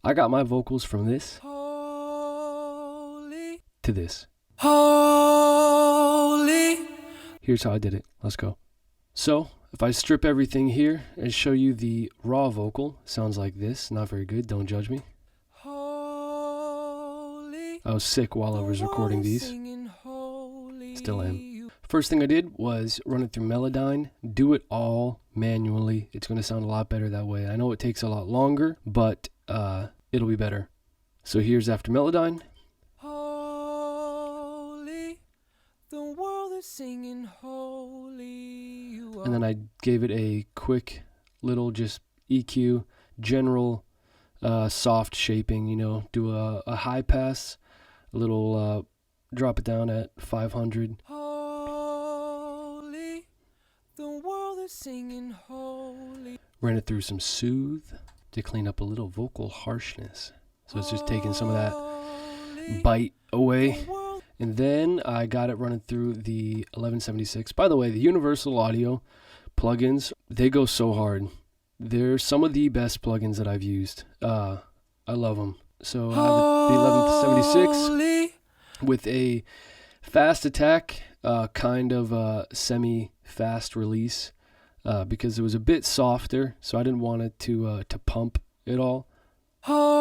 I got my vocals from this Holy, to this. holy. Here's how I did it. Let's go. So, if I strip everything here and show you the raw vocal, sounds like this. Not very good, don't judge me. Holy, I was sick while I was recording these. Still am. First thing I did was run it through Melodyne, do it all manually. It's going to sound a lot better that way. I know it takes a lot longer, but it'll be better. So here's after Melodyne. Holy, the world is singing holy. You are. And then I gave it a quick little just EQ, general soft shaping, do a high pass, a little drop it down at 500. Holy, the world is singing holy. Ran it through some Soothe to clean up a little vocal harshness. So it's just taking some of that bite away. And then I got it running through the 1176. By the way, the Universal Audio plugins, they go so hard. They're some of the best plugins that I've used. I love them. So I have the 1176 with a fast attack, kind of semi-fast release, because it was a bit softer, so I didn't want it to pump it all. Holy,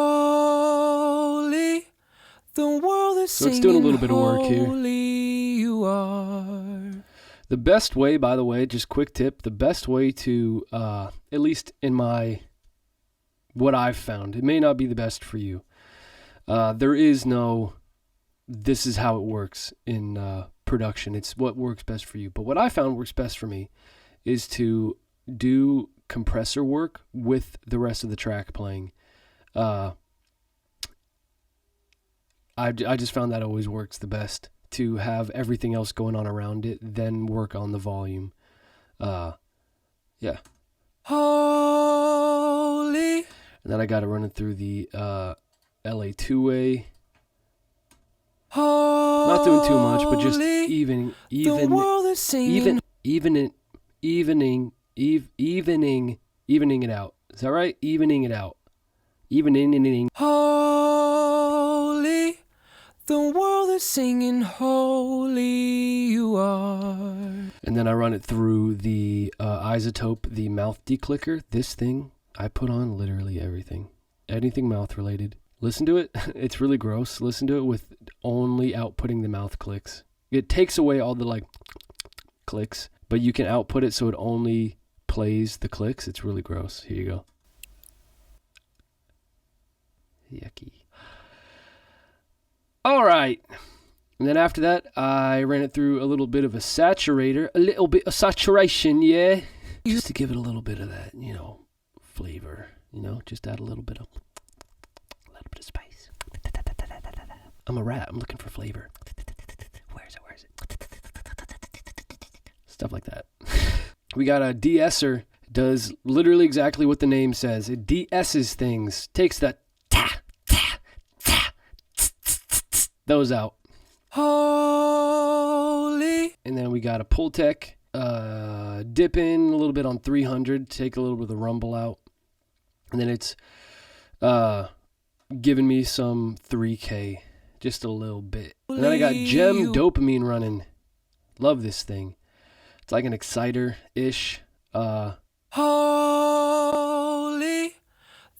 the world is so it's doing a little bit of work here. You are. The best way, by the way, just quick tip, the best way to, at least in what I've found, it may not be the best for you. There is no, this is how it works in production. It's what works best for you. But what I found works best for me is to do compressor work with the rest of the track playing. I just found that always works the best, to have everything else going on around it, then work on the volume. Yeah. Holy. And then I got it running through the LA two-way. Not doing too much, but just evening it out. Is that right? Evening it out. Evening. Holy, the world is singing holy you are. And then I run it through the isotope, the mouth declicker. This thing, I put on literally everything. Anything mouth related. Listen to it. It's really gross. Listen to it with only outputting the mouth clicks. It takes away all the clicks, but you can output it so it only plays the clicks. It's really gross. Here you go. Yucky. All right. And then after that, I ran it through a little bit of a saturator. A little bit of saturation, yeah. Just to give it a little bit of that, flavor. Just add a little bit of spice. I'm a rat. I'm looking for flavor. Where is it? Stuff like that. We got a de-esser. Does literally exactly what the name says. It de-esses things. Takes that those out. Holy. And then we got a Pultec. Dip in a little bit on 300. Take a little bit of the rumble out. And then it's giving me some 3K. Just a little bit. And then I got Gem Dopamine running. Love this thing. It's like an exciter-ish. Holy,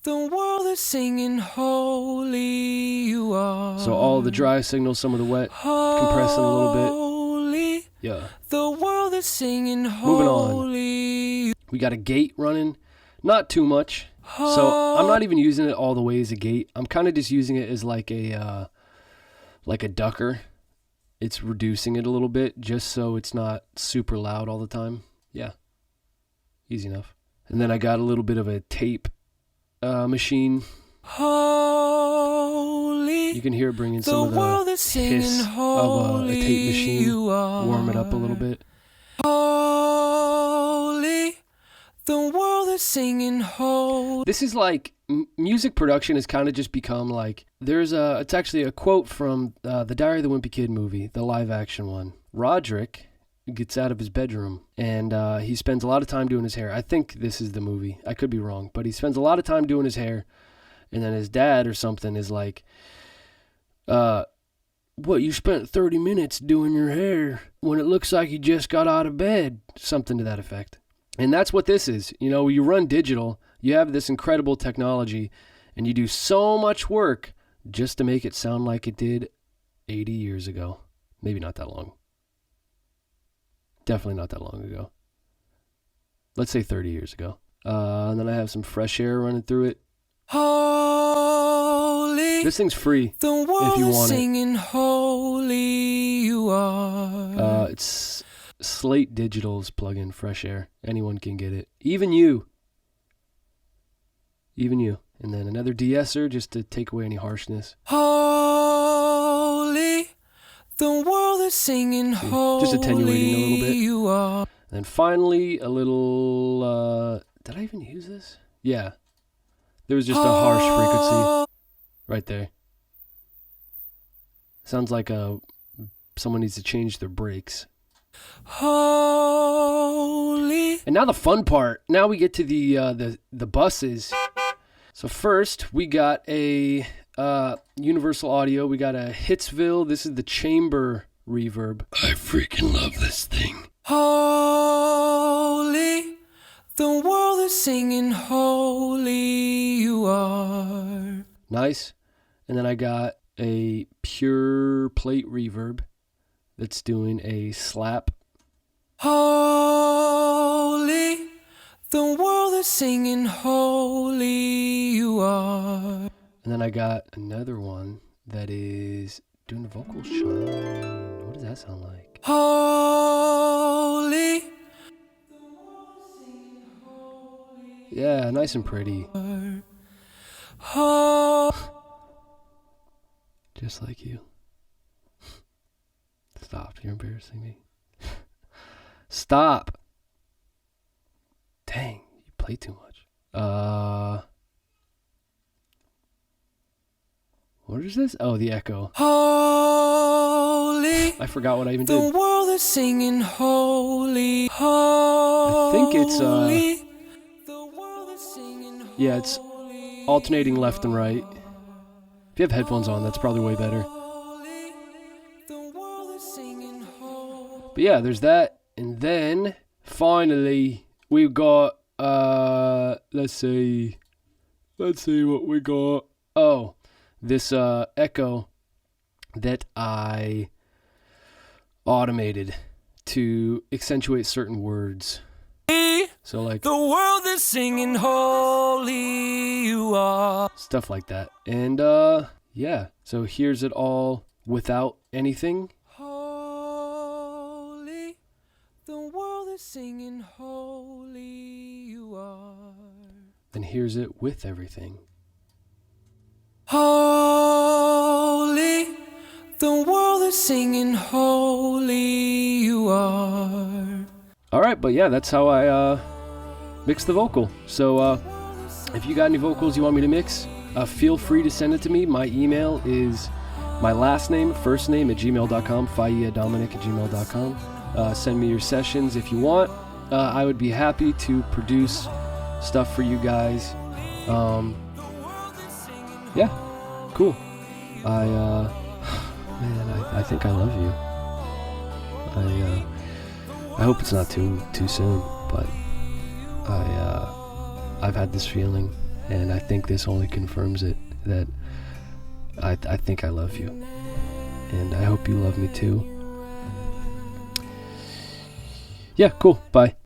the world is singing holy you are. So all the dry signals, some of the wet, compressing a little bit. Holy, Yeah. the world is singing Moving holy. on. We got a gate running. Not too much. So I'm not even using it all the way as a gate. I'm kind of just using it as like a ducker. It's reducing it a little bit just so it's not super loud all the time. Yeah. Easy enough. And then I got a little bit of a tape machine. Holy, You can hear it bringing some of the hiss of a tape machine. Warm it up a little bit. Holy, the world is singing holy. This is like music production has kind of just become like, it's actually a quote from the Diary of the Wimpy Kid movie, the live action one. Roderick gets out of his bedroom and he spends a lot of time doing his hair. I think this is the movie. I could be wrong, but he spends a lot of time doing his hair. And then his dad or something is like, what, you spent 30 minutes doing your hair when it looks like you just got out of bed. Something to that effect. And that's what this is. You know, you run digital, you have this incredible technology, and you do so much work just to make it sound like it did 80 years ago. Maybe not that long. Definitely not that long ago. Let's say 30 years ago. And then I have some fresh air running through it. Holy, this thing's free the if world you is want singing, holy you are. it. It's Slate Digital's plugin, Fresh Air. Anyone can get it. Even you. And then another de-esser just to take away any harshness. Holy, the world is singing, holy just attenuating a little bit. You are. And finally, a little... did I even use this? Yeah. There was just a harsh frequency right there. Sounds like someone needs to change their brakes. Holy. And now the fun part. Now we get to the buses. So first, we got a Universal Audio. We got a Hitsville. This is the chamber reverb. I freaking love this thing. Holy, the world is singing, holy you are. Nice. And then I got a pure plate reverb that's doing a slap. Holy, the world is singing, holy you are. And then I got another one that is doing a vocal shine. What does that sound like? Holy. Yeah, nice and pretty. Just like you. Stop, you're embarrassing me. Stop. Dang, you play too much. What is this? Oh, the echo. Holy. I forgot what I even The did. world is singing, holy, holy. I think it's The world is singing, holy. yeah, it's alternating left and right. If you have headphones on, that's probably way better. The world is singing, holy. But yeah, there's that. And then finally we've got let's see what we got. Oh, this echo that I automated to accentuate certain words. So like The world is singing, holy you are. stuff like that. And yeah, so here's it all without anything. Holy, the world is singing, holy you are. And here's it with everything. Holy, the world is singing, holy you are. All right, but yeah, that's how I mix the vocal. So if you got any vocals you want me to mix, feel free to send it to me. My email is my last name, first name @gmail.com, failladominick@gmail.com. Send me your sessions if you want. I would be happy to produce stuff for you guys. Yeah, cool. I think I love you. I hope it's not too soon, but I've had this feeling, and I think this only confirms it, that I think I love you, and I hope you love me too. Yeah, cool. Bye.